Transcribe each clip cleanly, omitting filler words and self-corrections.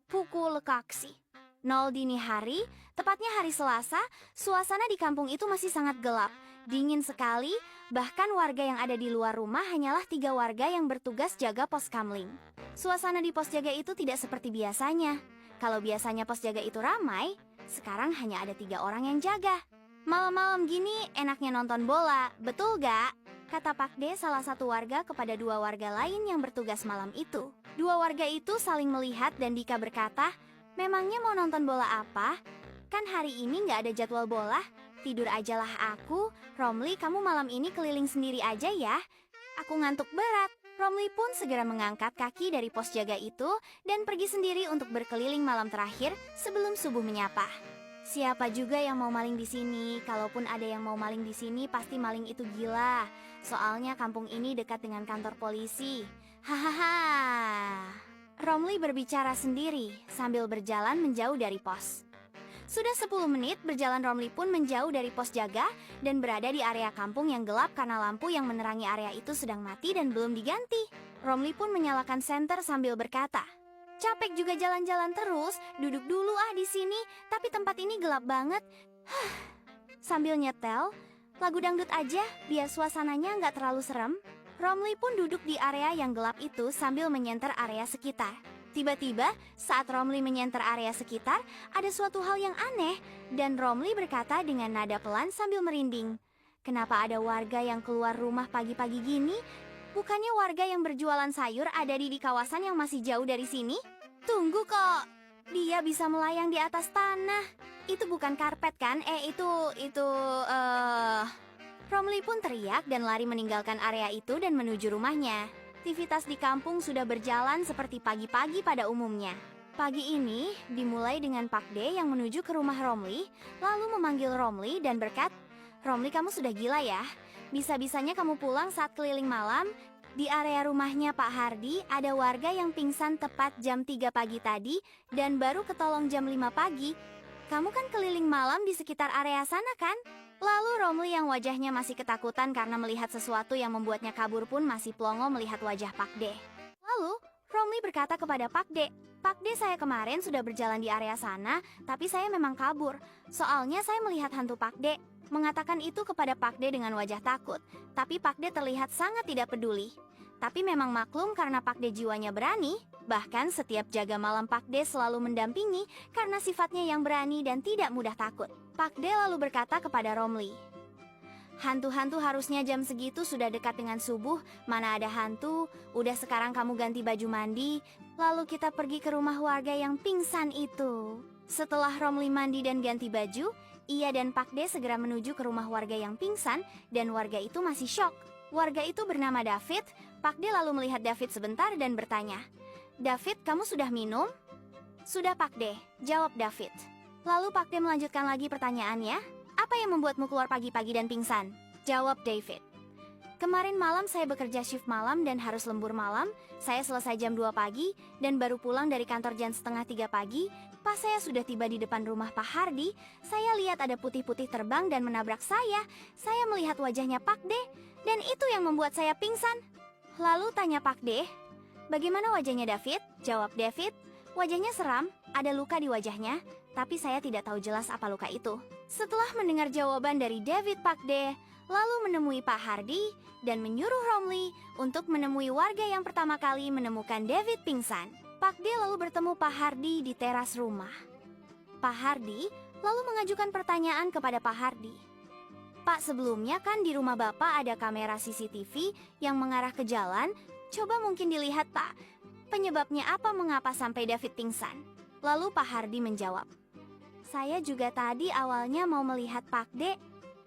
Pukul kaksi. 0 dini hari, tepatnya hari Selasa, suasana di kampung itu masih sangat gelap, dingin sekali, bahkan warga yang ada di luar rumah hanyalah 3 warga yang bertugas jaga pos kamling. Suasana di pos jaga itu tidak seperti biasanya. Kalau biasanya pos jaga itu ramai, sekarang hanya ada 3 orang yang jaga. Malam-malam gini enaknya nonton bola, betul gak? Kata Pak D salah satu warga kepada 2 warga lain yang bertugas malam itu. 2 warga itu saling melihat dan Dika berkata, "Memangnya mau nonton bola apa? Kan hari ini nggak ada jadwal bola. Tidur ajalah aku. Romli, kamu malam ini keliling sendiri aja ya. Aku ngantuk berat." Romli pun segera mengangkat kaki dari pos jaga itu dan pergi sendiri untuk berkeliling malam terakhir sebelum subuh menyapa. Siapa juga yang mau maling di sini? Kalaupun ada yang mau maling di sini, pasti maling itu gila. Soalnya kampung ini dekat dengan kantor polisi. Hahaha. Romli berbicara sendiri sambil berjalan menjauh dari pos. Sudah 10 menit berjalan, Romli pun menjauh dari pos jaga dan berada di area kampung yang gelap karena lampu yang menerangi area itu sedang mati dan belum diganti. Romli pun menyalakan senter sambil berkata, "Capek juga jalan-jalan terus, duduk dulu di sini, tapi tempat ini gelap banget." Sambil nyetel, lagu dangdut aja biar suasananya nggak terlalu serem. Romli pun duduk di area yang gelap itu sambil menyenter area sekitar. Tiba-tiba, saat Romli menyenter area sekitar, ada suatu hal yang aneh, dan Romli berkata dengan nada pelan sambil merinding. "Kenapa ada warga yang keluar rumah pagi-pagi gini? Bukannya warga yang berjualan sayur ada di kawasan yang masih jauh dari sini? Tunggu kok, dia bisa melayang di atas tanah. Itu bukan karpet kan? Romli pun teriak dan lari meninggalkan area itu dan menuju rumahnya. Aktivitas di kampung sudah berjalan seperti pagi-pagi pada umumnya. Pagi ini dimulai dengan Pak D yang menuju ke rumah Romli, lalu memanggil Romli dan berkata, "Romli, kamu sudah gila ya? Bisa-bisanya kamu pulang saat keliling malam? Di area rumahnya Pak Hardi ada warga yang pingsan tepat jam 3 pagi tadi dan baru ketolong jam 5 pagi. Kamu kan keliling malam di sekitar area sana kan?" Lalu Romli yang wajahnya masih ketakutan karena melihat sesuatu yang membuatnya kabur pun masih plongo melihat wajah Pak D. Lalu Romli berkata kepada Pak D, "Pak D, saya kemarin sudah berjalan di area sana, tapi saya memang kabur. Soalnya saya melihat hantu Pak D." Mengatakan itu kepada Pak D dengan wajah takut, tapi Pak D terlihat sangat tidak peduli. Tapi memang maklum karena Pak D jiwanya berani, bahkan setiap jaga malam Pak D selalu mendampingi karena sifatnya yang berani dan tidak mudah takut. Pak D lalu berkata kepada Romli, "Hantu-hantu harusnya jam segitu sudah dekat dengan subuh, mana ada hantu, udah sekarang kamu ganti baju mandi, lalu kita pergi ke rumah warga yang pingsan itu." Setelah Romli mandi dan ganti baju, ia dan Pak D segera menuju ke rumah warga yang pingsan dan warga itu masih syok. Warga itu bernama David. Pak D lalu melihat David sebentar dan bertanya, "David, kamu sudah minum?" "Sudah Pak D," jawab David. Lalu Pak D melanjutkan lagi pertanyaannya, "Apa yang membuatmu keluar pagi-pagi dan pingsan?" Jawab David, "Kemarin malam saya bekerja shift malam dan harus lembur malam. Saya selesai jam 2 pagi dan baru pulang dari kantor jam setengah 3 pagi. Pas saya sudah tiba di depan rumah Pak Hardi, saya lihat ada putih-putih terbang dan menabrak saya. Saya melihat wajahnya Pak D, dan itu yang membuat saya pingsan." Lalu tanya Pak D, "Bagaimana wajahnya David?" Jawab David, "Wajahnya seram, ada luka di wajahnya, tapi saya tidak tahu jelas apa luka itu." Setelah mendengar jawaban dari David, Pak D lalu menemui Pak Hardi dan menyuruh Romli untuk menemui warga yang pertama kali menemukan David pingsan. Pak D lalu bertemu Pak Hardi di teras rumah. Pak Hardi lalu mengajukan pertanyaan kepada Pak Hardi, "Pak, sebelumnya kan di rumah Bapak ada kamera CCTV yang mengarah ke jalan. Coba mungkin dilihat Pak, penyebabnya apa mengapa sampai David pingsan?" Lalu Pak Hardi menjawab, "Saya juga tadi awalnya mau melihat Pak D,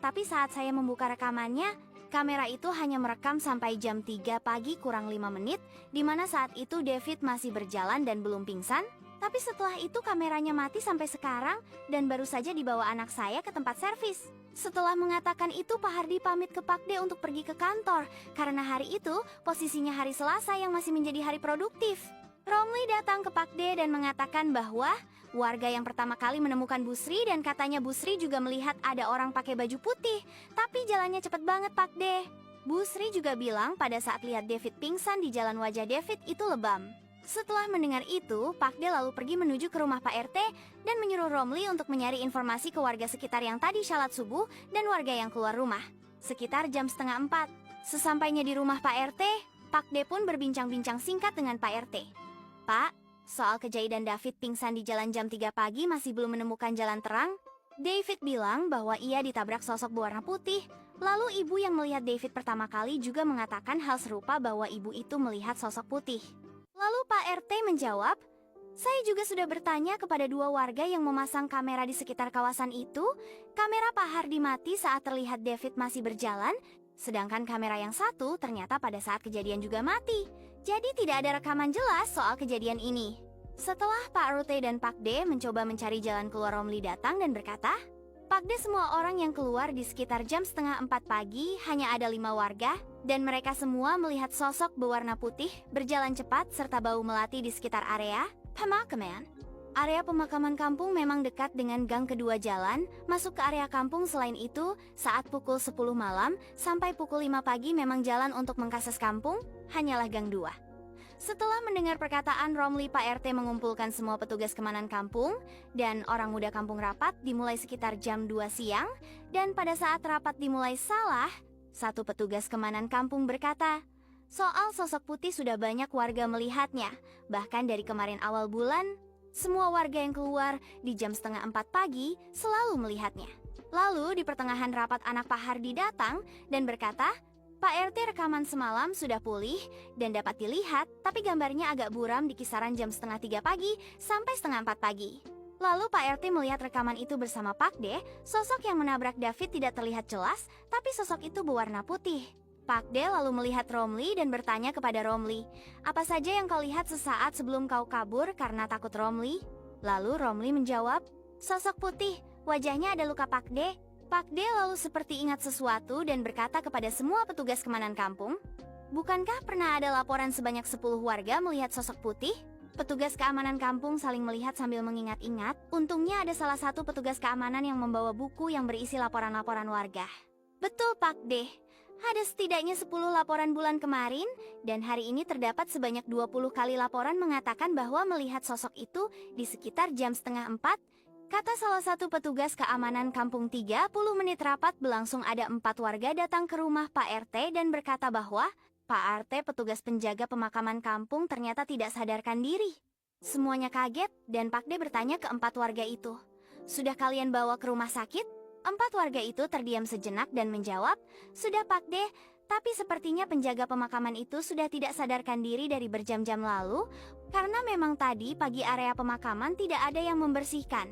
tapi saat saya membuka rekamannya, kamera itu hanya merekam sampai jam 3 pagi kurang 5 menit, di mana saat itu David masih berjalan dan belum pingsan. Tapi setelah itu kameranya mati sampai sekarang dan baru saja dibawa anak saya ke tempat servis." Setelah mengatakan itu, Pak Hardi pamit ke Pak D untuk pergi ke kantor, karena hari itu posisinya hari Selasa yang masih menjadi hari produktif. Romli datang ke Pak D dan mengatakan bahwa warga yang pertama kali menemukan Busri dan katanya Busri juga melihat ada orang pakai baju putih, tapi jalannya cepet banget Pak D. Busri juga bilang pada saat lihat David pingsan di jalan wajah David itu lebam. Setelah mendengar itu, Pak De lalu pergi menuju ke rumah Pak RT dan menyuruh Romli untuk mencari informasi ke warga sekitar yang tadi salat subuh dan warga yang keluar rumah. Sekitar jam 3:30. Sesampainya di rumah Pak RT, Pak De pun berbincang-bincang singkat dengan Pak RT. Pak, soal kejadian David pingsan di jalan jam 3 pagi masih belum menemukan jalan terang. David bilang bahwa ia ditabrak sosok berwarna putih. Lalu ibu yang melihat David pertama kali juga mengatakan hal serupa bahwa ibu itu melihat sosok putih. Lalu Pak RT menjawab, saya juga sudah bertanya kepada 2 warga yang memasang kamera di sekitar kawasan itu. Kamera Pak Hardi mati saat terlihat David masih berjalan, sedangkan kamera yang satu ternyata pada saat kejadian juga mati. Jadi tidak ada rekaman jelas soal kejadian ini. Setelah Pak Rute dan Pak D mencoba mencari jalan keluar, Romli datang dan berkata, Pak D, semua orang yang keluar di sekitar jam 3:30 pagi hanya ada 5 warga, dan mereka semua melihat sosok berwarna putih berjalan cepat serta bau melati di sekitar area pemakaman. Area pemakaman kampung memang dekat dengan gang kedua jalan masuk ke area kampung. Selain itu, saat pukul 10 malam sampai pukul 5 pagi memang jalan untuk mengakses kampung hanyalah gang 2. Setelah mendengar perkataan Romli, Pak RT mengumpulkan semua petugas keamanan kampung dan orang muda kampung. Rapat dimulai sekitar jam 2 siang dan pada saat rapat dimulai salah, satu petugas keamanan kampung berkata, soal sosok putih sudah banyak warga melihatnya. Bahkan dari kemarin awal bulan, semua warga yang keluar di jam 3:30 pagi selalu melihatnya. Lalu di pertengahan rapat anak Pak Hardi datang dan berkata, Pak RT, rekaman semalam sudah pulih dan dapat dilihat, tapi gambarnya agak buram di kisaran jam 2:30 pagi sampai 3:30 pagi. Lalu Pak RT melihat rekaman itu bersama Pak D, sosok yang menabrak David tidak terlihat jelas, tapi sosok itu berwarna putih. Pak D lalu melihat Romli dan bertanya kepada Romli, apa saja yang kau lihat sesaat sebelum kau kabur karena takut, Romli? Lalu Romli menjawab, sosok putih, wajahnya ada luka. Pak D. Pak D lalu seperti ingat sesuatu dan berkata kepada semua petugas keamanan kampung, bukankah pernah ada laporan sebanyak 10 warga melihat sosok putih? Petugas keamanan kampung saling melihat sambil mengingat-ingat. Untungnya ada salah satu petugas keamanan yang membawa buku yang berisi laporan-laporan warga. Betul, Pak D. Ada setidaknya 10 laporan bulan kemarin, dan hari ini terdapat sebanyak 20 kali laporan mengatakan bahwa melihat sosok itu di sekitar jam 3:30. Kata salah satu petugas keamanan kampung. 30 menit rapat berlangsung, ada 4 warga datang ke rumah Pak RT dan berkata bahwa Pak RT, petugas penjaga pemakaman kampung, ternyata tidak sadarkan diri. Semuanya kaget dan Pak D bertanya ke 4 warga itu, sudah kalian bawa ke rumah sakit? 4 warga itu terdiam sejenak dan menjawab, sudah Pak D, tapi sepertinya penjaga pemakaman itu sudah tidak sadarkan diri dari berjam-jam lalu, karena memang tadi pagi area pemakaman tidak ada yang membersihkan.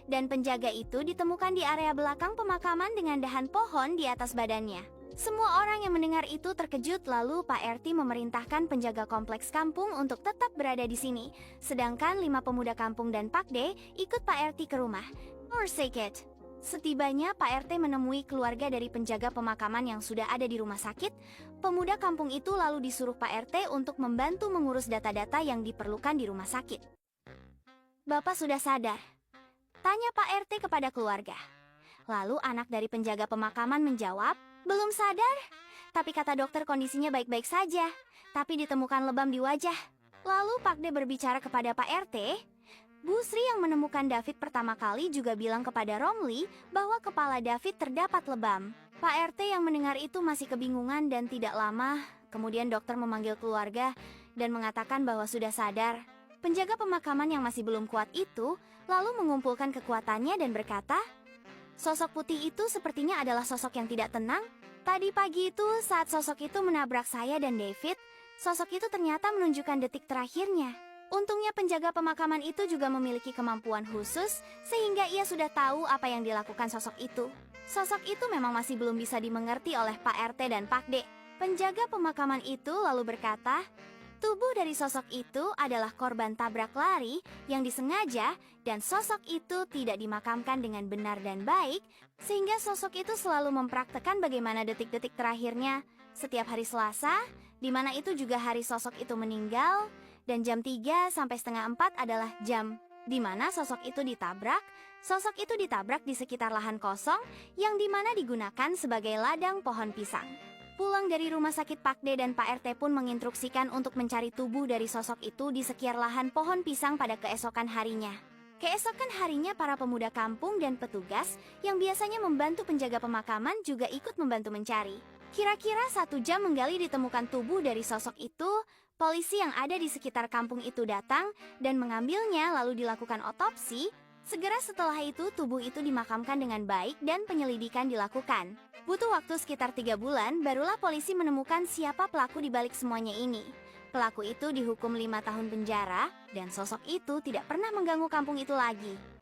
Dan penjaga itu ditemukan di area belakang pemakaman dengan dahan pohon di atas badannya. Semua orang yang mendengar itu terkejut, lalu Pak RT memerintahkan penjaga kompleks kampung untuk tetap berada di sini. Sedangkan 5 pemuda kampung dan Pak D ikut Pak RT ke rumah sakit. Setibanya Pak RT menemui keluarga dari penjaga pemakaman yang sudah ada di rumah sakit, pemuda kampung itu lalu disuruh Pak RT untuk membantu mengurus data-data yang diperlukan di rumah sakit. Bapak sudah sadar? Tanya Pak RT kepada keluarga. Lalu anak dari penjaga pemakaman menjawab, belum sadar. Tapi kata dokter kondisinya baik-baik saja, tapi ditemukan lebam di wajah. Lalu Pak D berbicara kepada Pak RT. Bu Sri yang menemukan David pertama kali juga bilang kepada Romli bahwa kepala David terdapat lebam. Pak RT yang mendengar itu masih kebingungan dan tidak lama, kemudian dokter memanggil keluarga dan mengatakan bahwa sudah sadar. Penjaga pemakaman yang masih belum kuat itu lalu mengumpulkan kekuatannya dan berkata, sosok putih itu sepertinya adalah sosok yang tidak tenang. Tadi pagi itu saat sosok itu menabrak saya dan David, sosok itu ternyata menunjukkan detik terakhirnya. Untungnya penjaga pemakaman itu juga memiliki kemampuan khusus sehingga ia sudah tahu apa yang dilakukan sosok itu. Sosok itu memang masih belum bisa dimengerti oleh Pak RT dan Pak D. Penjaga pemakaman itu lalu berkata, tubuh dari sosok itu adalah korban tabrak lari yang disengaja dan sosok itu tidak dimakamkan dengan benar dan baik, sehingga sosok itu selalu mempraktekkan bagaimana detik-detik terakhirnya setiap hari Selasa, di mana itu juga hari sosok itu meninggal, dan jam 3 sampai 3:30 adalah jam di mana sosok itu ditabrak. Sosok itu ditabrak di sekitar lahan kosong yang di mana digunakan sebagai ladang pohon pisang. Pulang dari rumah sakit, Pak D dan Pak RT pun menginstruksikan untuk mencari tubuh dari sosok itu di sekitar lahan pohon pisang pada keesokan harinya. Keesokan harinya, para pemuda kampung dan petugas yang biasanya membantu penjaga pemakaman juga ikut membantu mencari. Kira-kira 1 jam menggali, ditemukan tubuh dari sosok itu. Polisi yang ada di sekitar kampung itu datang dan mengambilnya lalu dilakukan otopsi. Segera setelah itu tubuh itu dimakamkan dengan baik dan penyelidikan dilakukan. Butuh waktu sekitar 3 bulan barulah polisi menemukan siapa pelaku di balik semuanya ini. Pelaku itu dihukum 5 tahun penjara dan sosok itu tidak pernah mengganggu kampung itu lagi.